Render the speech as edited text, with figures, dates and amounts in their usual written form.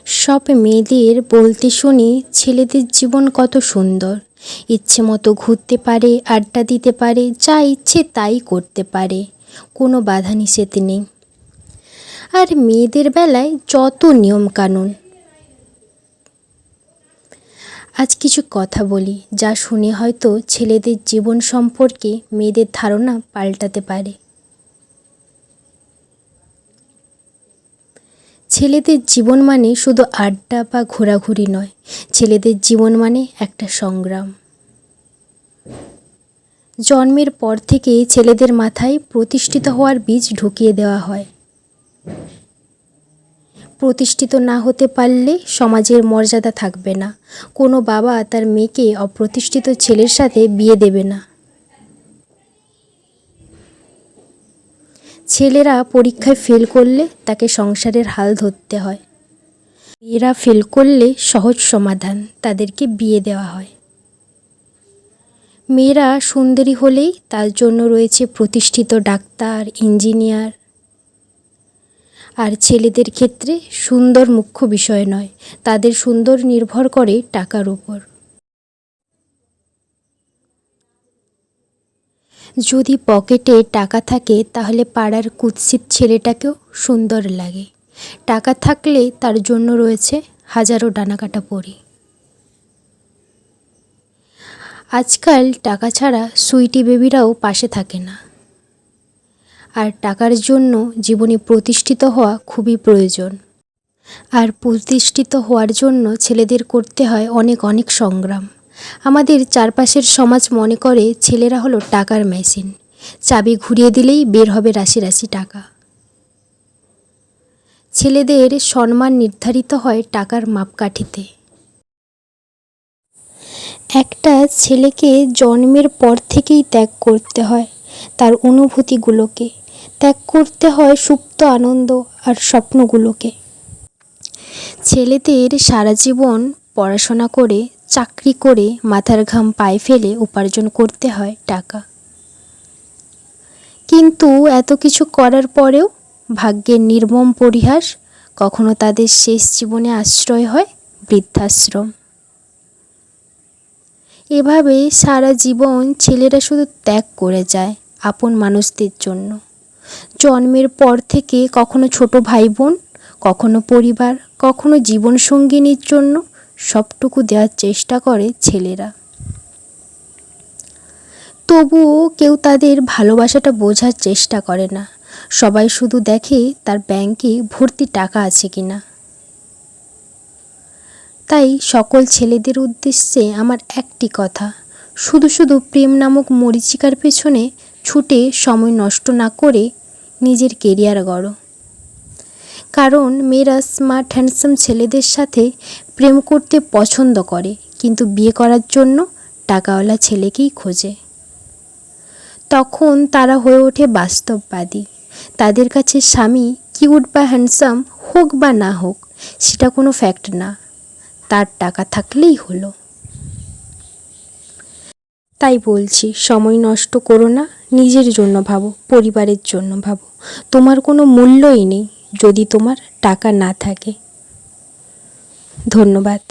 সব মেয়েদের বলতে শুনি ছেলেদের জীবন কত সুন্দর, ইচ্ছে মতো ঘুরতে পারে, আড্ডা দিতে পারে, যা ইচ্ছে তাই করতে পারে, কোনো বাধা নিষেধ নেই। আর মেয়েদের বেলায় যত নিয়মকানুন। আজ কিছু কথা বলি যা শুনে হয়তো ছেলেদের জীবন সম্পর্কে মেয়েদের ধারণা পাল্টাতে পারে। ছেলেদের জীবন মানে শুধু আড্ডা বা ঘোরাঘুরি নয়, ছেলেদের জীবন মানে একটা সংগ্রাম। জন্মের পর থেকে ছেলেদের মাথায় প্রতিষ্ঠিত হওয়ার বীজ ঢুকিয়ে দেওয়া হয়। প্রতিষ্ঠিত না হতে পারলে সমাজের মর্যাদা থাকবে না। কোনো বাবা তার মেয়েকে অপ্রতিষ্ঠিত ছেলের সাথে বিয়ে দেবে না। ছেলেরা পরীক্ষায় ফেল করলে তাকে সংসারের হাল ধরতে হয়। মেয়েরা ফেল করলে সহজ সমাধান, তাদেরকে বিয়ে দেওয়া হয়। মেয়েরা সুন্দরী হলেই তার জন্য রয়েছে প্রতিষ্ঠিত ডাক্তার, ইঞ্জিনিয়ার। আর ছেলেদের ক্ষেত্রে সুন্দর মুখ্য বিষয় নয়, তাদের সুন্দর নির্ভর করে টাকার উপর। যদি পকেটে টাকা থাকে তাহলে পাড়ার কুৎসিত ছেলেটাকেও সুন্দর লাগে। টাকা থাকলে তার জন্য রয়েছে হাজারো ডানাকাটা পরী। আজকাল টাকা ছাড়া সুইটি বেবিরাও পাশে থাকে না। আর টাকার জন্য জীবনে প্রতিষ্ঠিত হওয়া খুবই প্রয়োজন। আর প্রতিষ্ঠিত হওয়ার জন্য ছেলেদের করতে হয় অনেক অনেক সংগ্রাম। আমাদের চারপাশের সমাজ মনে করে ছেলেরা হলো টাকার মেশিন, চাবি ঘুরিয়ে দিলেই বের হবে রাশি রাশি টাকা। ছেলেদের সম্মান নির্ধারিত হয় টাকার মাপকাঠিতে। একটা ছেলেকে জন্মের পর থেকেই ত্যাগ করতে হয় তার অনুভূতিগুলোকে, ত্যাগ করতে হয় সুপ্ত আনন্দ আর স্বপ্নগুলোকে। ছেলেদের সারা জীবন পড়াশোনা করে, চাকরি করে, মাথার ঘাম পায়ে ফেলে উপার্জন করতে হয় টাকা। কিন্তু এত কিছু করার পরেও ভাগ্যের নির্মম পরিহাস, কখনো তাদের শেষ জীবনে আশ্রয় হয় বৃদ্ধাশ্রম। এভাবে সারা জীবন ছেলেরা শুধু ত্যাগ করে যায় আপন মানুষদের জন্য। জন্মের পর থেকে কখনো ছোট ভাই বোন, কখনো পরিবার, কখনো জীবনসঙ্গিনীর জন্য সবটুকু দেওয়ার চেষ্টা করে ছেলেরা। তবুও কেউ তাদের ভালোবাসাটা বোঝার চেষ্টা করে না। সবাই শুধু দেখে তার ব্যাংকে ভর্তি টাকা আছে কিনা। তাই সকল ছেলেদের উদ্দেশ্যে আমার একটি কথা, শুধু শুধু প্রেম নামক মরীচিকার পেছনে ছুটে সময় নষ্ট না করে নিজের কেরিয়ার গড়ো। কারণ মেয়েরা স্মার্ট হ্যান্ডসাম ছেলেদের সাথে প্রেম করতে পছন্দ করে, কিন্তু বিয়ে করার জন্য টাকাওয়ালা ছেলেকেই খোঁজে। তখন তারা হয়ে ওঠে বাস্তববাদী। তাদের কাছে স্বামী কিউট বা হ্যান্ডসাম হোক বা না হোক, সেটা কোনো ফ্যাক্ট না, তার টাকা থাকলেই হলো। তাই বলছি, সময় নষ্ট করো না, নিজের জন্য ভাবো, পরিবারের জন্য ভাবো। তোমার কোনো মূল্যই নেই যদি তোমার টাকা না থাকে। ধন্যবাদ।